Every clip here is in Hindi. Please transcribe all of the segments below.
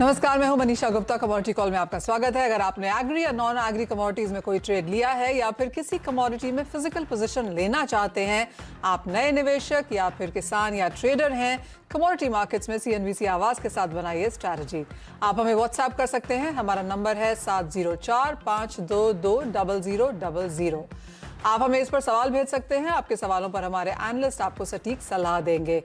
नमस्कार, मैं हूं मनीषा गुप्ता। कमोडिटी कॉल में आपका स्वागत है। अगर आपने एग्री या नॉन एग्री कमोडिटीज में कोई ट्रेड लिया है या फिर किसी कमोडिटी में फिजिकल पोजीशन लेना चाहते हैं, आप नए निवेशक या फिर किसान या ट्रेडर हैं, कमोडिटी मार्केट्स में सीएनबीसी आवाज के साथ बनाइए स्ट्रैटेजी। आप हमें व्हाट्सएप कर सकते हैं। हमारा नंबर है 7045220000। आप हमें इस पर सवाल भेज सकते हैं। आपके सवालों पर हमारे एनालिस्ट आपको सटीक सलाह देंगे।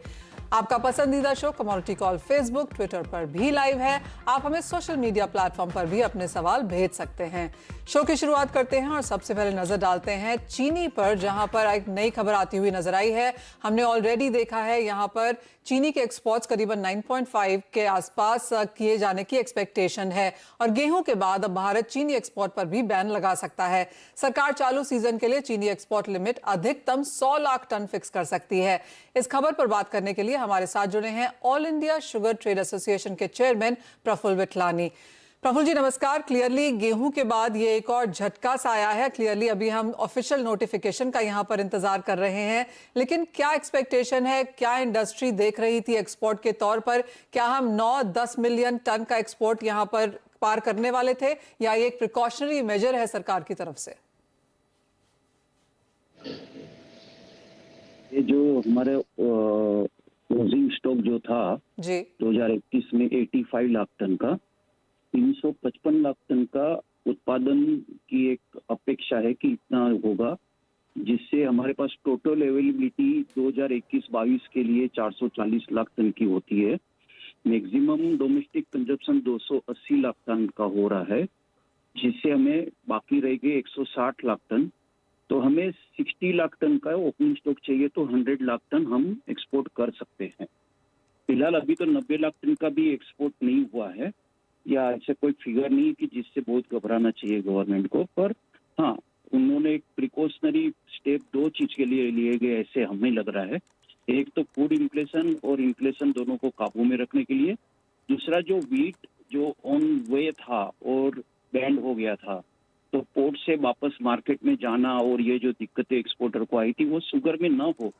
आपका पसंदीदा show commodity call Facebook, Twitter पर भी लाइव है। आप हमें सोशल मीडिया प्लेटफॉर्म पर भी अपने सवाल भेज सकते हैं। शो की शुरुआत करते हैं और सबसे पहले नजर डालते हैं चीनी पर, जहां पर एक नई खबर आती हुई नजर आई है। हमने ऑलरेडी देखा है यहां पर चीनी के एक्सपोर्ट्स करीबन 9.5 के आसपास किए जाने की एक्सपेक्टेशन है और गेहूं के बाद अब भारत चीनी एक्सपोर्ट पर भी बैन लगा सकता है। सरकार चालू सीजन के लिए चीनी एक्सपोर्ट लिमिट अधिकतम 100 लाख टन फिक्स कर सकती है। इस खबर पर बात करने के लिए हमारे साथ जुड़े हैं all India sugar trade association के चेयरमैन प्रफुल्ल विठलानी। प्रफुल्ल जी नमस्कार। क्लियरली गेहूं के बाद ये एक और झटका सा आया है। क्लियरली अभी हम ऑफिशियल नोटिफिकेशन का यहां पर इंतजार कर रहे हैं, लेकिन क्या एक्सपेक्टेशन है, क्या इंडस्ट्री देख रही थी एक्सपोर्ट के तौर पर? क्या हम 9-10 मिलियन टन का एक्सपोर्ट यहां पर पार करने वाले थे या ये एक प्रिकॉशनरी मेजर है सरकार की तरफ से? ये जो हमारे क्लोजिंग स्टॉक जो था जी 2021 में 85 लाख टन का, 355 लाख टन का उत्पादन की एक अपेक्षा है कि इतना होगा, जिससे हमारे पास टोटल अवेलेबिलिटी 2021-22 के लिए 440 लाख टन की होती है। Maximum domestic consumption 280 lakh ton का हो रहा है, जिससे हमें बाकी रह गए 160 लाख टन। तो हमें 60 लाख टन का ओपनिंग स्टॉक चाहिए, तो 100 लाख टन हम एक्सपोर्ट कर सकते हैं। फिलहाल अभी तो 90 लाख टन का भी एक्सपोर्ट नहीं हुआ है, या ऐसे कोई फिगर नहीं है कि जिससे बहुत घबराना चाहिए गवर्नमेंट को। पर हाँ, उन्होंने एक प्रिकॉशनरी स्टेप 2 चीज के लिए लिए गए ऐसे हमें लग रहा है। एक तो फूड इन्फ्लेशन और इन्फ्लेशन दोनों को काबू में रखने के लिए। दूसरा, जो व्हीट जो ऑन वे था और बैंड हो गया था, तो पोर्ट से वापस मार्केट में जाना और ये जो दिक्कतें एक्सपोर्टर को आई थी वो शुगर में ना हो,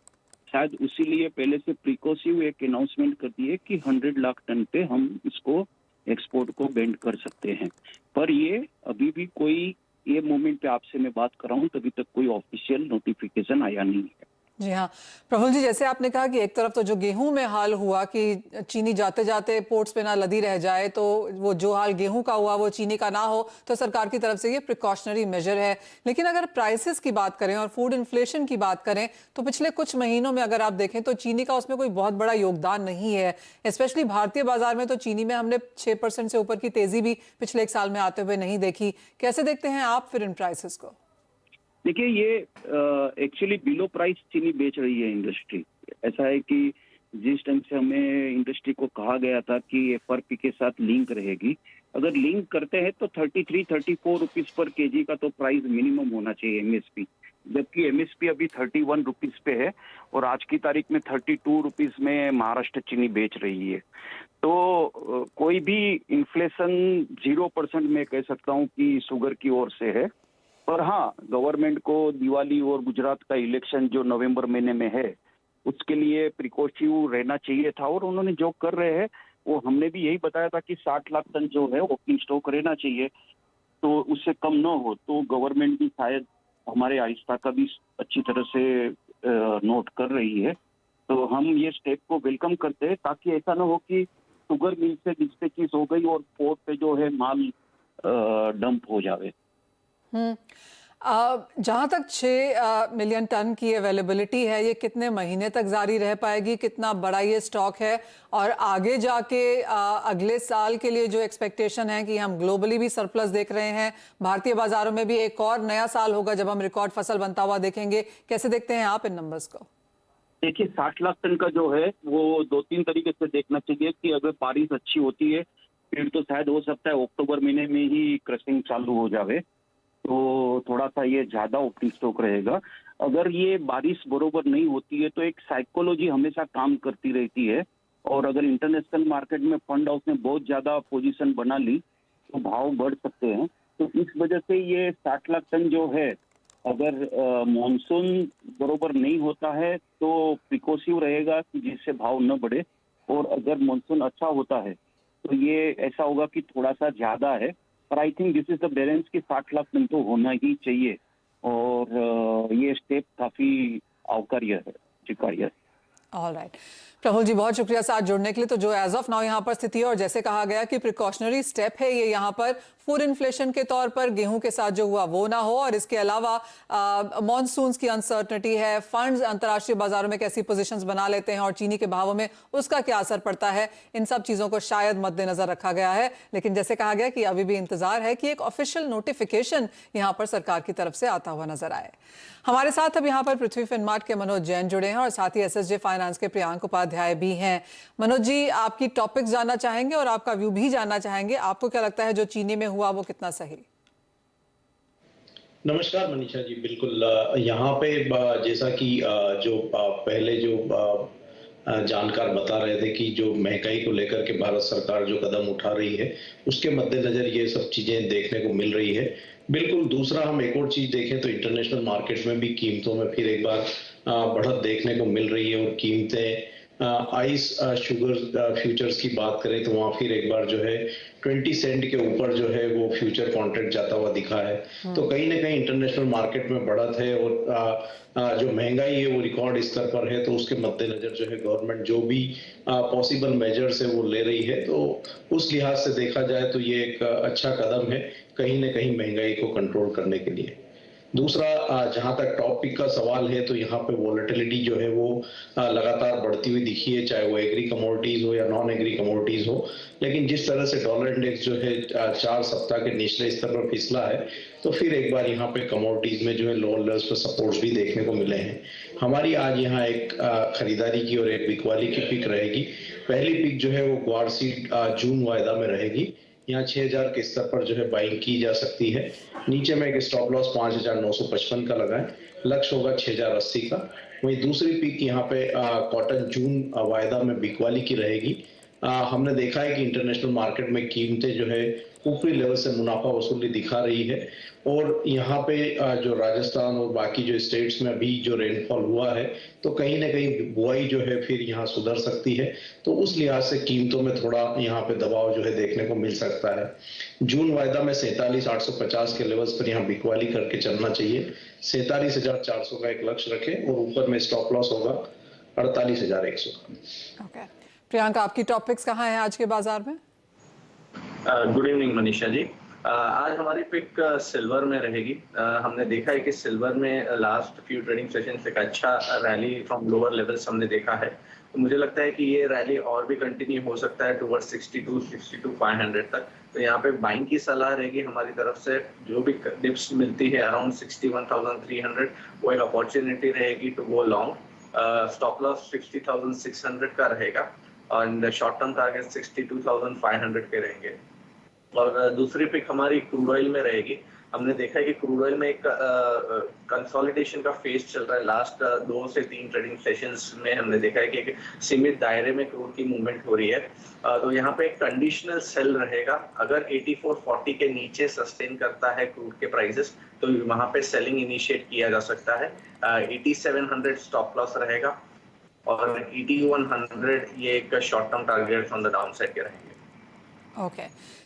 शायद उसीलिए पहले से प्रिकॉसिव एक अनाउंसमेंट कर दी है कि 100 लाख टन पे हम इसको एक्सपोर्ट को बेंड कर सकते हैं। पर ये अभी भी कोई, ये मोमेंट पे आपसे मैं बात कर रहा हूँ, तभी तक कोई ऑफिशियल नोटिफिकेशन आया नहीं है। जी हाँ प्रफुल्ल जी, जैसे आपने कहा कि एक तरफ तो जो गेहूं में हाल हुआ कि चीनी जाते जाते पोर्ट्स पे ना लदी रह जाए, तो वो जो हाल गेहूं का हुआ वो चीनी का ना हो, तो सरकार की तरफ से ये प्रिकॉशनरी मेजर है। लेकिन अगर प्राइसेस की बात करें और फूड इन्फ्लेशन की बात करें, तो पिछले कुछ महीनों में अगर आप देखें तो चीनी का उसमें कोई बहुत बड़ा योगदान नहीं है। स्पेशली भारतीय बाजार में तो चीनी में हमने 6% से ऊपर की तेजी भी पिछले 1 साल में आते हुए नहीं देखी। कैसे देखते हैं आप फिर इन प्राइसेस को? देखिए, ये एक्चुअली बिलो प्राइस चीनी बेच रही है इंडस्ट्री। ऐसा है कि जिस टाइम से हमें इंडस्ट्री को कहा गया था कि एफआरपी के साथ लिंक रहेगी, अगर लिंक करते हैं तो 33-34 रुपीज पर केजी का तो प्राइस मिनिमम होना चाहिए एमएसपी, जबकि एमएसपी अभी 31 रुपीज पे है और आज की तारीख में 32 रुपीज में महाराष्ट्र चीनी बेच रही है। तो कोई भी इन्फ्लेशन 0% में कह सकता हूँ कि शुगर की ओर से है। पर हाँ, गवर्नमेंट को दिवाली और गुजरात का इलेक्शन जो नवंबर महीने में है, उसके लिए प्रिकॉशिव रहना चाहिए था, और उन्होंने जो कर रहे हैं वो हमने भी यही बताया था कि 60 लाख टन जो है ओपनिंग स्टॉक रहना चाहिए, तो उससे कम न हो। तो गवर्नमेंट भी शायद हमारे आहिस्ता का भी अच्छी तरह से नोट कर रही है। तो हम ये स्टेप को वेलकम करते हैं, ताकि ऐसा ना हो कि शुगर मिल से डिस्पैचेस हो गई और पोर्ट पे जो है माल डंप हो जावे। जहां तक 6 मिलियन टन की अवेलेबिलिटी है, ये कितने महीने तक जारी रह पाएगी? कितना बड़ा ये स्टॉक है? और आगे जाके अगले साल के लिए जो एक्सपेक्टेशन है कि हम ग्लोबली भी सरप्लस देख रहे हैं, भारतीय बाजारों में भी एक और नया साल होगा जब हम रिकॉर्ड फसल बनता हुआ देखेंगे। कैसे देखते हैं आप इन नंबर्स को? देखिए, 60 लाख टन का जो है वो 2-3 तरीके से देखना चाहिए कि अगर बारिश अच्छी होती है फिर तो शायद हो सकता है अक्टूबर महीने में ही क्रशिंग चालू हो जावे, तो थोड़ा सा ये ज्यादा ओपनिंग स्टॉक रहेगा। अगर ये बारिश बरोबर नहीं होती है तो एक साइकोलॉजी हमेशा काम करती रहती है, और अगर इंटरनेशनल मार्केट में फंड हाउस ने बहुत ज्यादा पोजीशन बना ली तो भाव बढ़ सकते हैं। तो इस वजह से ये 60 लाख टन जो है, अगर मॉनसून बरोबर नहीं होता है तो प्रिकॉसिव रहेगा कि जिससे भाव न बढ़े, और अगर मॉनसून अच्छा होता है तो ये ऐसा होगा कि थोड़ा सा ज्यादा है, पर I think this is the balance कि 60 लाख टन तो होना ही चाहिए, और ये स्टेप काफी आवकार्य है, स्वीकार्य है। ऑल राइट, प्रफुल्ल जी बहुत शुक्रिया साथ जुड़ने के लिए। तो जो एज ऑफ नाउ यहाँ पर स्थिति है, और जैसे कहा गया कि प्रिकॉशनरी स्टेप है ये, यहाँ पर फूड इन्फ्लेशन के तौर पर गेहूं के साथ जो हुआ वो ना हो, और इसके अलावा मॉनसून्स की अनसर्टनिटी है, फंड्स अंतर्राष्ट्रीय बाजारों में कैसी पोजीशंस बना लेते हैं और चीनी के भावों में उसका क्या असर पड़ता है, इन सब चीजों को शायद मद्देनजर रखा गया है। लेकिन जैसे कहा गया कि अभी भी इंतजार है कि एक ऑफिशियल नोटिफिकेशन यहाँ पर सरकार की तरफ से आता हुआ नजर आए। हमारे साथ अब यहाँ पर पृथ्वी फिनमार्ट के मनोज जैन जुड़े हैं और साथ ही एसएसजे फाइनेंस के प्रियांक उपाध्याय भी हैं। मनोज जी, आपकी टॉपिक्स जानना चाहेंगे और आपका व्यू भी जानना चाहेंगे। आपको क्या लगता है जो चीनी में हुआ वो कितना सही? नमस्कार मनीषा जी, बिल्कुल यहाँ पे जैसा कि जो पहले जो जानकार बता रहे थे कि जो महंगाई को लेकर के भारत सरकार जो कदम उठा रही है उसके मद्देनजर ये सब चीजें देखने को मिल रही है। बिल्कुल, दूसरा हम एक और चीज देखें तो इंटरनेशनल मार्केट में भी कीमतों में फिर एक बार बढ़त देखने को मिल रही है, और कीमतें आइस शुगर फ्यूचर्स की बात करें तो वहां फिर एक बार जो है 20 सेंट के ऊपर जो है वो फ्यूचर कॉन्ट्रैक्ट जाता हुआ दिखा है। तो कहीं ना कहीं इंटरनेशनल मार्केट में बढ़त है, और जो महंगाई है वो रिकॉर्ड स्तर पर है। तो उसके मद्देनजर जो है गवर्नमेंट जो भी पॉसिबल मेजर्स है वो ले रही है, तो उस लिहाज से देखा जाए तो ये एक अच्छा कदम है कहीं ना कहीं महंगाई को कंट्रोल करने के लिए। दूसरा, जहां तक टॉपिक का सवाल है तो यहाँ पे वॉलेटिलिटी जो है वो लगातार बढ़ती हुई दिखी है, चाहे वो एग्री कमोडिटीज हो या नॉन एग्री कमोडिटीज हो। लेकिन जिस तरह से डॉलर इंडेक्स जो है 4 सप्ताह के निचले स्तर पर फिसला है, तो फिर एक बार यहाँ पे कमोडिटीज में जो है लोअर लेवल्स पर सपोर्ट्स भी देखने को मिले हैं। हमारी आज यहाँ एक खरीदारी की और एक बिकवाली की पिक रहेगी। पहली पिक जो है वो ग्वारसी जून वायदा में रहेगी। यहाँ 6000 के स्तर पर जो है बाइंग की जा सकती है। नीचे में एक स्टॉप लॉस 5955 का लगाएं, लक्ष्य होगा 6080 का। वहीं दूसरी पीक यहाँ पे कॉटन जून वायदा में बिकवाली की रहेगी। हमने देखा है कि इंटरनेशनल मार्केट में कीमतें जो है ऊपरी लेवल से मुनाफा वसूली दिखा रही है, और यहाँ पे जो राजस्थान और बाकी जो स्टेट्स में अभी जो रेनफॉल हुआ है तो कहीं ना कहीं बुआई जो है फिर यहाँ सुधर सकती है। तो उस लिहाज से कीमतों में थोड़ा यहाँ पे दबाव जो है देखने को मिल सकता है। जून वायदा में 47,850 के लेवल्स पर यहाँ बिकवाली करके चलना चाहिए। 47,400 का एक लक्ष्य रखें, और ऊपर में स्टॉप लॉस होगा 48,100 का। ओके, प्रियंका, आपकी टॉपिक्स कहाँ हैं आज के बाजार में? Good evening Manisha ji. आज हमारी पिक सिल्वर में रहेगी। हमने देखा है कि सिल्वर में लास्ट फ्यू ट्रेडिंग सेशंस एक अच्छा रैली फ्रॉम लोअर लेवल्स हमने देखा है। तो मुझे लगता है कि ये रैली और भी कंटिन्यू हो सकता है टुवर्ड्स 62,500 तक। तो यहाँ पे बाइंग की सलाह रहेगी हमारी तरफ से। जो भी डिप्स मिलती है अराउंड 61,300 वो एक अपॉर्चुनिटी रहेगी to go long. Stop loss 60,600 का रहेगा, और शॉर्ट टर्म टारगेट 62,500 के रहेंगे। और दूसरी पिक हमारी क्रूड ऑयल में रहेगी। हमने देखा है कि क्रूड ऑयल में एक कंसोलिडेशन का फेज चल रहा है। लास्ट 2 से 3 ट्रेडिंग सेशंस में हमने देखा है कि एक सीमित दायरे में क्रूड की मूवमेंट हो रही है। तो यहाँ पे एक कंडीशनल सेल रहेगा। अगर 8440 के नीचे सस्टेन करता है क्रूड के प्राइसेस तो वहां पे सेलिंग इनिशिएट किया जा सकता है। 8700 स्टॉप लॉस रहेगा, और 8100 ये एक short term target on the down side के रहेंगे। ओके,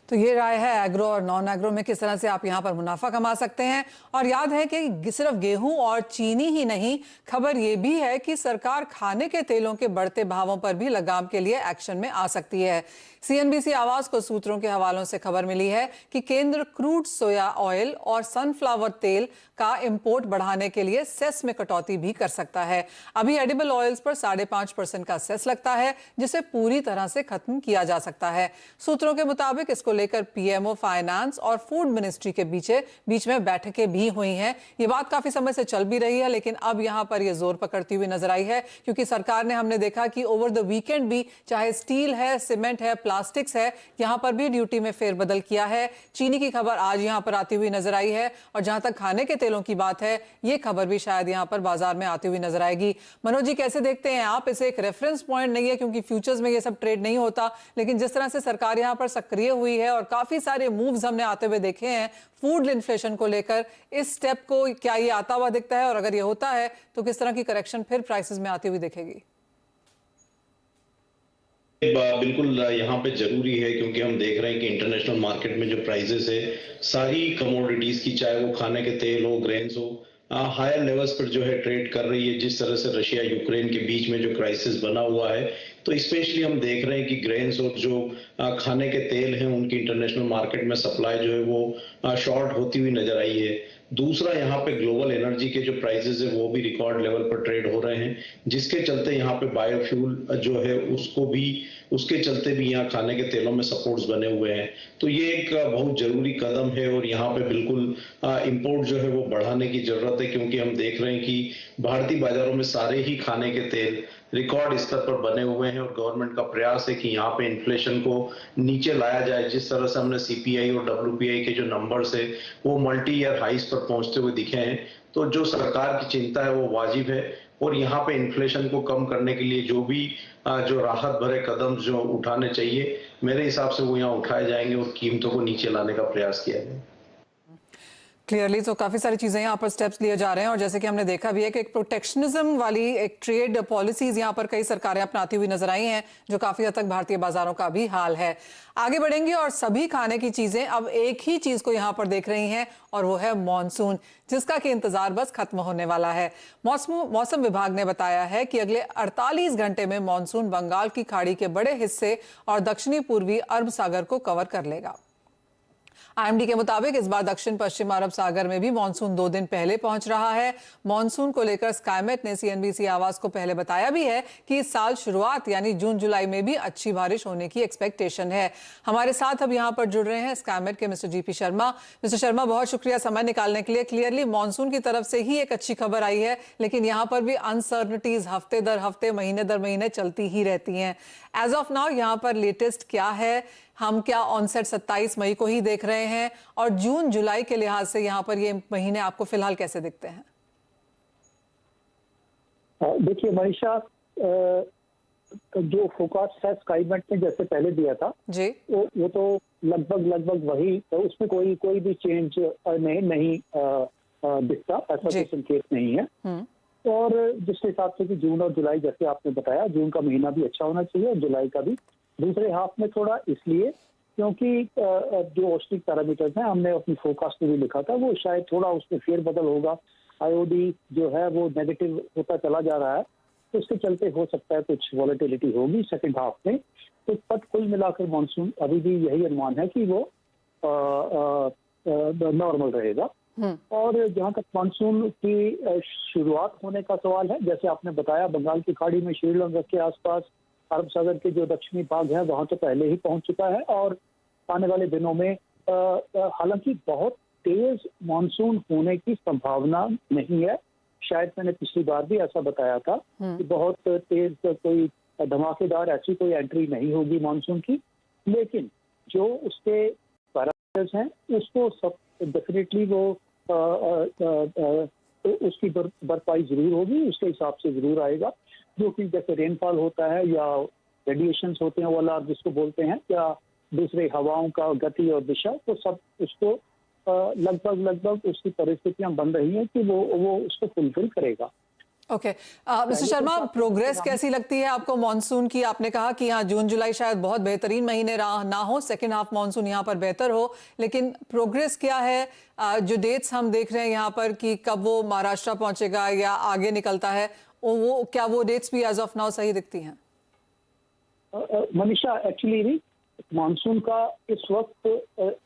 तो ये राय है एग्रो और नॉन एग्रो में किस तरह से आप यहाँ पर मुनाफा कमा सकते हैं। और याद है कि सिर्फ गेहूं और चीनी ही नहीं, खबर ये भी है कि सरकार खाने के तेलों के बढ़ते भावों पर भी लगाम के लिए एक्शन में आ सकती है। सीएनबीसी आवाज को सूत्रों के हवालों से खबर मिली है कि केंद्र क्रूड सोया ऑयल और सनफ्लावर तेल का इंपोर्ट बढ़ाने के लिए सेस में कटौती भी कर सकता है। अभी एडिबल ऑयल्स पर 5.5% का सेस लगता है, जिसे पूरी तरह से खत्म किया जा सकता है। सूत्रों के मुताबिक इसको लेकर पीएमओ फाइनेंस और फूड मिनिस्ट्री के बीच में बैठकें भी हुई हैं। ये बात काफी समय से चल भी रही है, लेकिन अब यहां पर ये जोर पकड़ती हुई नजर आई है, क्योंकि सरकार ने, हमने देखा कि ओवर द वीकेंड भी चाहे स्टील है, सीमेंट है, प्लास्टिक्स है, यहां पर भी ड्यूटी में फेरबदल किया है। चीनी की खबर आज यहां पर आती हुई नजर आई है, और जहां तक खाने के तेलों की बात है, ये खबर भी शायद यहां पर बाजार में आती हुई नजर आएगी। मनोज जी, कैसे देखते हैं आप इसे? एक रेफरेंस पॉइंट नहीं है क्योंकि फ्यूचर्स में ये सब ट्रेड नहीं होता, लेकिन जिस तरह से सरकार यहां पर सक्रिय हुई है और काफी सारे मूव्स हमने आते हुए देखे हैं फूड इन्फ्लेशन को लेकर, इस स्टेप को क्या ये आता हुआ दिखता है? और अगर ये होता है तो किस तरह की करेक्शन फिर प्राइसेस में आती हुई दिखेगी? बिल्कुल यहाँ पे जरूरी है, क्योंकि हम देख रहे हैं कि इंटरनेशनल मार्केट में जो प्राइसेस है सारी कमोडिटीज की, चाहे वो खाने के तेल हो, ग्रेन्स हो, हायर लेवल्स पर जो है ट्रेड कर रही है। जिस तरह से रशिया यूक्रेन के बीच में जो क्राइसिस बना हुआ है, तो स्पेशली हम देख रहे हैं कि ग्रेन्स और जो खाने के तेल हैं उनकी इंटरनेशनल मार्केट में सप्लाई जो है वो शॉर्ट होती हुई नजर आई है। दूसरा, यहाँ पे ग्लोबल एनर्जी के जो प्राइसेस है वो भी रिकॉर्ड लेवल पर ट्रेड हो रहे हैं, जिसके चलते यहाँ पे बायोफ्यूल जो है उसके चलते भी यहाँ खाने के तेलों में सपोर्ट्स बने हुए हैं। तो ये एक बहुत जरूरी कदम है और यहाँ पे बिल्कुल इंपोर्ट जो है वो बढ़ाने की जरूरत है, क्योंकि हम देख रहे हैं कि भारतीय बाजारों में सारे ही खाने के तेल रिकॉर्ड स्तर पर बने हुए हैं और गवर्नमेंट का प्रयास है कि यहाँ पे इन्फ्लेशन को नीचे लाया जाए। जिस तरह से हमने सीपीआई और डब्ल्यूपीआई के जो नंबर्स है वो मल्टी ईयर हाइस पर पहुंचते हुए दिखे हैं, तो जो सरकार की चिंता है वो वाजिब है और यहाँ पे इन्फ्लेशन को कम करने के लिए जो भी जो राहत भरे कदम जो उठाने चाहिए, मेरे हिसाब से वो यहाँ उठाए जाएंगे और कीमतों को नीचे लाने का प्रयास किया जाएगा। क्लियरली तो काफी सारी चीजें यहाँ पर स्टेप्स लिए जा रहे हैं और जैसे कि हमने देखा भी है कि एक प्रोटेक्शनिज्म वाली एक ट्रेड पॉलिसीज यहाँ पर कई सरकारें अपनाती हुई नजर आई हैं, जो काफी हद तक भारतीय बाजारों का भी हाल है। आगे बढ़ेंगे और सभी खाने की चीजें अब एक ही चीज को यहाँ पर देख रही हैं और वो है मॉनसून, जिसका कि इंतजार बस खत्म होने वाला है। मौसम विभाग ने बताया है कि अगले 48 घंटे में मॉनसून बंगाल की खाड़ी के बड़े हिस्से और दक्षिणी पूर्वी अरब सागर को कवर कर लेगा। आईएमडी के मुताबिक इस बार दक्षिण पश्चिम अरब सागर में भी मानसून 2 दिन पहले पहुंच रहा है। मानसून को लेकर स्काईमेट ने सीएनबीसी आवाज को पहले बताया भी है कि इस साल शुरुआत यानी जून जुलाई में भी अच्छी बारिश होने की एक्सपेक्टेशन है। हमारे साथ अब यहाँ पर जुड़ रहे हैं स्काईमेट के mister GP Sharma. Mister Sharma, बहुत शुक्रिया समय निकालने के लिए। क्लियरली मानसून की तरफ से ही एक अच्छी खबर आई है, लेकिन यहाँ पर भी अनसर्टनिटीज हफ्ते दर हफ्ते, महीने दर महीने चलती ही रहती हैं। एज ऑफ नाउ यहाँ पर लेटेस्ट क्या है? हम क्या ऑनसेट 27 मई को ही देख रहे हैं और जून जुलाई के लिहाज से यहाँ पर ये महीने आपको फिलहाल कैसे दिखते हैं? देखिए मनीषा, जो फोरकास्ट है स्काईमेट ने जैसे पहले दिया था जी, वो तो लगभग वही, तो उसमें कोई भी चेंज नहीं दिखता, ऐसा कोई संकेत नहीं है। और जिस हिसाब से कि जून और जुलाई, जैसे आपने बताया, जून का महीना भी अच्छा होना चाहिए और जुलाई का भी दूसरे हाफ में थोड़ा, इसलिए क्योंकि जो औष्णिक पैरामीटर्स हैं हमने अपनी फोरकास्ट में भी लिखा था, वो शायद थोड़ा उसमें फेरबदल होगा। आईओडी जो है वो नेगेटिव होता चला जा रहा है, तो उसके चलते हो सकता है कुछ वॉलेटिलिटी होगी सेकंड हाफ में। तो पर कुल मिलाकर मानसून अभी भी यही अनुमान है कि वो नॉर्मल रहेगा। और जहाँ तक मानसून की शुरुआत होने का सवाल है, जैसे आपने बताया, बंगाल की खाड़ी में श्रीलंका के आसपास अरब सागर के जो दक्षिणी भाग है वहां तो पहले ही पहुंच चुका है और आने वाले दिनों में हालांकि बहुत तेज मानसून होने की संभावना नहीं है। शायद मैंने पिछली बार भी ऐसा बताया था कि बहुत तेज कोई धमाकेदार ऐसी कोई एंट्री नहीं होगी मानसून की, लेकिन जो उसके पैरामीटर्स हैं उसको सब डेफिनेटली वो उसकी बर्फबारी जरूर होगी, उसके हिसाब से जरूर आएगा, जो कि जैसे रेनफॉल होता है या रेडिएशंस होते हैं वाला जिसको बोलते हैं, या दूसरे हवाओं का गति और दिशा, तो सब उसको लगभग उसकी परिस्थितियां बन रही हैं कि वो उसको फुलफिल करेगा। ओके, मिस्टर शर्मा, प्रोग्रेस कैसी लगती है आपको मॉनसून की? आपने कहा कि यहाँ जून जुलाई शायद बहुत बेहतरीन महीने ना हो, सेकेंड हाफ मॉनसून यहाँ पर बेहतर हो, लेकिन प्रोग्रेस क्या है? जो डेट्स हम देख रहे हैं यहाँ पर कि कब वो महाराष्ट्र पहुंचेगा या आगे निकलता है, वो क्या वो डेट्स भी एज ऑफ नाउ सही दिखती हैं? मनीषा, एक्चुअली मानसून का इस वक्त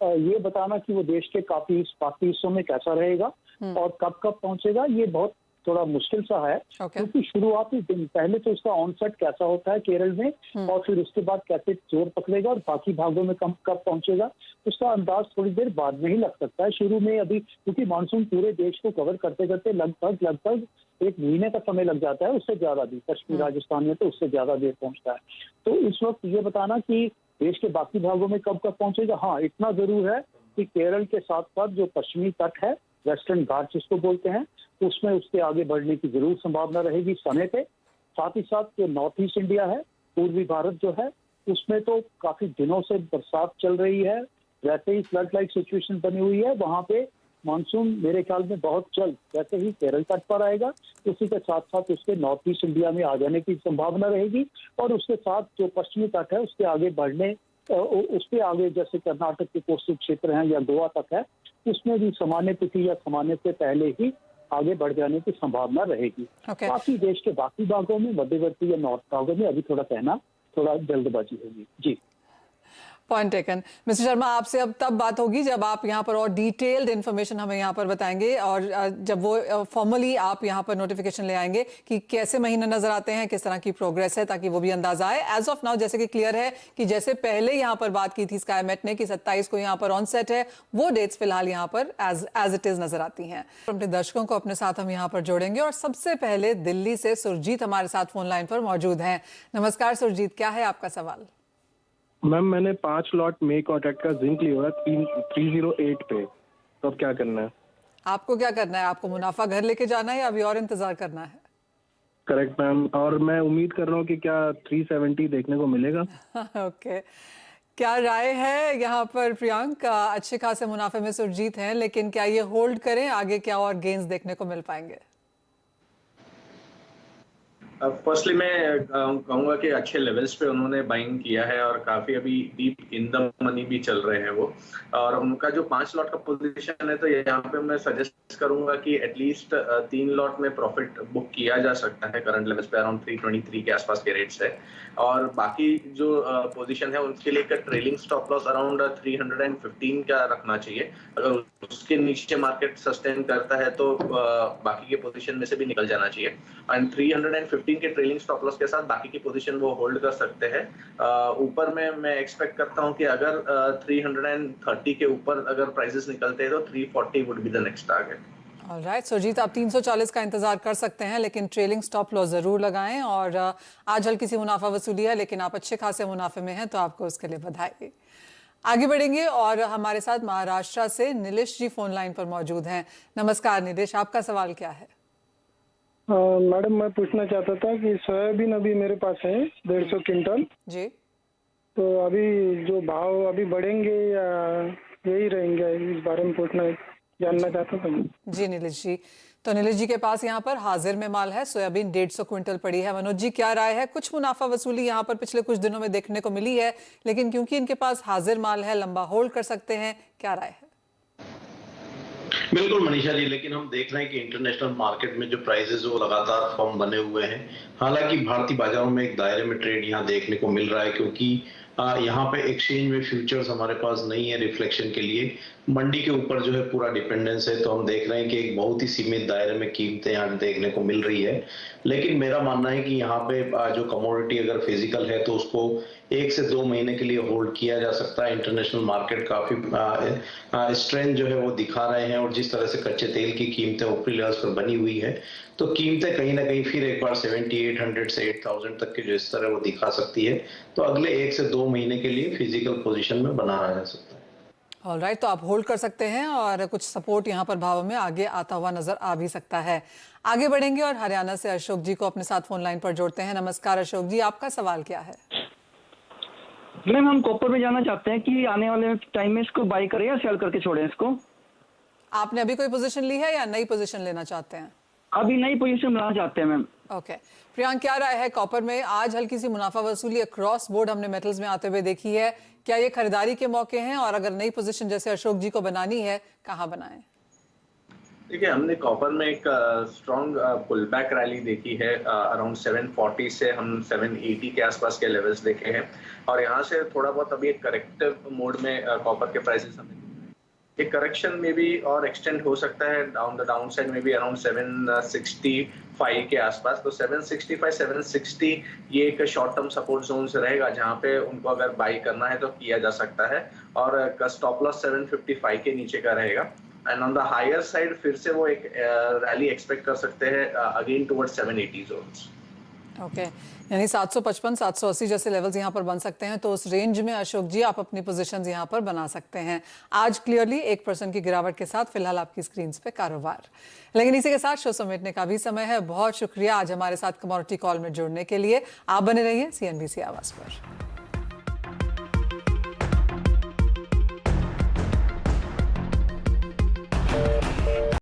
ये बताना कि वो देश के बाकी हिस्सों में कैसा रहेगा और कब पहुंचेगा, ये बहुत थोड़ा मुश्किल सा है। क्योंकि शुरुआती दिन पहले तो उसका ऑनसेट कैसा होता है केरल में और फिर उसके बाद कैसे जोर पकड़ेगा और बाकी भागों में कब पहुंचेगा, उसका अंदाज थोड़ी देर बाद में ही लग सकता है। शुरू में अभी क्योंकि मानसून पूरे देश को कवर करते करते लगभग 1 महीने का समय लग जाता है, उससे ज्यादा भी पश्चिमी राजस्थान में तो उससे ज्यादा देर पहुंचता है। तो इस वक्त ये बताना कि देश के बाकी भागों में कब पहुंचेगा, हाँ इतना जरूर है कि केरल के साथ साथ जो पश्चिमी तट है, वेस्टर्न घाट जिसको बोलते हैं, उसमें उसके आगे बढ़ने की जरूर संभावना रहेगी समय पे। साथ ही साथ जो नॉर्थ ईस्ट इंडिया है, पूर्वी भारत जो है, उसमें तो काफी दिनों से बरसात चल रही है, वैसे ही फ्लड लाइक सिचुएशन बनी हुई है, वहां पे मानसून मेरे ख्याल में बहुत जल्द जैसे ही केरल तट पर आएगा, उसी के साथ साथ उसके नॉर्थ ईस्ट इंडिया में आ जाने की संभावना रहेगी। और उसके साथ जो पश्चिमी तट है उसके आगे बढ़ने, उसके आगे जैसे कर्नाटक के कोस्टल क्षेत्र हैं या गोवा तक है, उसमें भी सामान्य तिथि या सामान्य से पहले ही आगे बढ़ जाने की संभावना रहेगी। बाकी देश के बाकी भागों में, मध्यवर्ती या नॉर्थ भागों में अभी थोड़ा कहना थोड़ा जल्दबाजी होगी। जी, पॉइंट टेकन। मिस्टर शर्मा, आपसे अब तब बात होगी जब आप यहाँ पर और डिटेल्ड इन्फॉर्मेशन हमें यहाँ पर बताएंगे, और जब वो फॉर्मली आप यहाँ पर नोटिफिकेशन ले आएंगे कि कैसे महीने नजर आते हैं, किस तरह की प्रोग्रेस है, ताकि वो भी अंदाजा आए। एज ऑफ नाउ जैसे कि क्लियर है कि जैसे पहले यहाँ पर बात की थी स्काईमेट ने कि 27 को यहाँ पर ऑन सेट है, वो डेट्स फिलहाल यहाँ पर एज इट इज नजर आती हैं। अपने दर्शकों को अपने साथ हम यहाँ पर जोड़ेंगे, और सबसे पहले दिल्ली से सुरजीत हमारे साथ फोन लाइन पर मौजूद हैं। नमस्कार सुरजीत, क्या है आपका सवाल? मैम, मैंने 5 लॉट मे कॉन्ट्रैक्ट का जिंक लिया है 308 पे, तो अब क्या करना है? आपको क्या करना है? आपको मुनाफा घर लेके जाना है या अभी और इंतजार करना है? करेक्ट मैम, और मैं उम्मीद कर रहा हूँ कि क्या 370 देखने को मिलेगा। ओके, क्या राय है यहाँ पर प्रियांक? अच्छे खासे मुनाफे में सुरजीत हैं, लेकिन क्या ये होल्ड करें? आगे क्या और गेन्स देखने को मिल पाएंगे? फर्स्टली मैं कहूंगा कि अच्छे लेवल्स पे उन्होंने बाइंग किया है और काफी अभी डीप इन द मनी भी चल रहे हैं वो। और उनका जो 5 लॉट का पोजीशन है, तो यहाँ पे मैं सजेस्ट करूंगा कि एटलीस्ट 3 लॉट में प्रॉफिट बुक किया जा सकता है। करंट लेवल्स पे अराउंड 323 के आसपास के रेट्स है। और बाकी जो पोजीशन है उनके लिए ट्रेलिंग स्टॉप लॉस अराउंड 315 का रखना चाहिए। अगर उसके नीचे मार्केट सस्टेन करता है तो बाकी के पोजीशन में से भी निकल जाना चाहिए। एंड 315 के ट्रेलिंग स्टॉप लॉस के साथ बाकी की पोजीशन वो होल्ड कर सकते हैं। ऊपर में मैं एक्सपेक्ट करता हूं कि अगर 330 के ऊपर अगर प्राइसेस निकलते हैं तो 340 would be the next target. Alright Surjit, आप 340 का इंतजार कर सकते हैं, लेकिन ट्रेलिंग स्टॉप लॉस जरूर लगाएं। और आज हल्की सी मुनाफा वसूली है, लेकिन आप अच्छे खासे मुनाफे में हैं, तो आपको उसके लिए बधाई। आगे बढ़ेंगे और हमारे साथ महाराष्ट्र से नीलेश जी फोन लाइन पर मौजूद हैं। नमस्कार नीलेश, आपका सवाल क्या है? मैडम, मैं पूछना चाहता था कि सोयाबीन अभी मेरे पास है 150 क्विंटल जी, तो अभी जो भाव अभी बढ़ेंगे या यही रहेंगे, इस बारे में जानना चाहता था। जी नीलेश जी, तो नीलेश जी के पास यहाँ पर हाजिर में माल है, सोयाबीन 150 क्विंटल पड़ी है। मनोज जी, क्या राय है? कुछ मुनाफा वसूली यहाँ पर पिछले कुछ दिनों में देखने को मिली है, लेकिन क्योंकि इनके पास हाजिर माल है, लंबा होल्ड कर सकते हैं, क्या राय है? बिल्कुल मनीषा जी, लेकिन हम देख रहे हैं कि इंटरनेशनल मार्केट में जो प्राइसेस वो लगातार फर्म बने हुए हैं। हालांकि भारतीय बाजारों में एक दायरे में ट्रेड यहाँ देखने को मिल रहा है, क्योंकि यहाँ पे एक्सचेंज में फ्यूचर्स हमारे पास नहीं है रिफ्लेक्शन के लिए। मंडी के ऊपर जो है पूरा डिपेंडेंस है, तो हम देख रहे हैं कि एक बहुत ही सीमित दायरे में कीमतें यहाँ देखने को मिल रही है। लेकिन मेरा मानना है कि यहाँ पे जो कमोडिटी अगर फिजिकल है तो उसको 1 से 2 महीने के लिए होल्ड किया जा सकता है। इंटरनेशनल मार्केट काफी स्ट्रेंथ जो है वो दिखा रहे हैं, और जिस तरह से कच्चे तेल की कीमतें ऊपरी लेवल्स पर बनी हुई है, तो कीमतें कहीं ना कहीं फिर एक बार 7800 से 8000 तक के जो इस तरह वो दिखा सकती है। तो अगले 1 से 2 महीने के लिए फिजिकल पोजीशन में बना रहा जा सकता है। ऑलराइट, तो आप होल्ड कर सकते हैं, और कुछ सपोर्ट यहाँ पर भाव में आगे आता हुआ नजर आ भी सकता है। आगे बढ़ेंगे और हरियाणा से अशोक जी को अपने साथ फोन लाइन पर जोड़ते हैं। नमस्कार अशोक जी, आपका सवाल क्या है? मैम, हम कॉपर में जाना चाहते हैं कि आने वाले टाइम में इसको बाई करें या सेल करके छोड़ें इसको। आपने अभी कोई पोजीशन ली है या नई पोजीशन लेना चाहते हैं? अभी नई पोजीशन बनाना चाहते हैं मैम। ओके, प्रियांक, क्या राय है? कॉपर में आज हल्की सी मुनाफा वसूली अक्रॉस बोर्ड हमने मेटल्स में आते हुए देखी है, क्या ये खरीदारी के मौके हैं? और अगर नई पोजीशन जैसे अशोक जी को बनानी है, कहाँ बनाएं? देखिए, हमने कॉपर में एक स्ट्रॉन्ग पुल बैक रैली देखी है। अराउंड 740 से हम 780 के आसपास के लेवल्स देखे हैं, और यहाँ से थोड़ा बहुत अभी एक करेक्टिव मोड में कॉपर के प्राइसेस हमें एक करेक्शन में भी और एक्सटेंड हो सकता है डाउन द डाउन साइड में भी अराउंड 765 के आसपास। तो 765 760 ये एक शॉर्ट टर्म सपोर्ट जोन से रहेगा, जहां पे उनको अगर बाई करना है तो किया जा सकता है। और स्टॉप लॉस 755 के नीचे का रहेगा। And on the higher side फिर से वो एक रैली एक्सपेक्ट कर सकते हैं अगेन टुवर्ड्स 780 जोन्स। ओके, यानी 755 780 जैसे लेवल्स यहाँ पर बन सकते हैं, तो उस रेंज में अशोक जी आप अपनी पोजीशंस यहाँ पर बना सकते हैं। आज क्लियरली 1% की गिरावट के साथ फिलहाल आपकी स्क्रीन पे कारोबार। लेकिन इसी के साथ शो समेटने का भी समय है। बहुत शुक्रिया आज हमारे साथ कमोडिटी कॉल में जुड़ने के लिए। आप बने रहिए CNBC आवाज पर।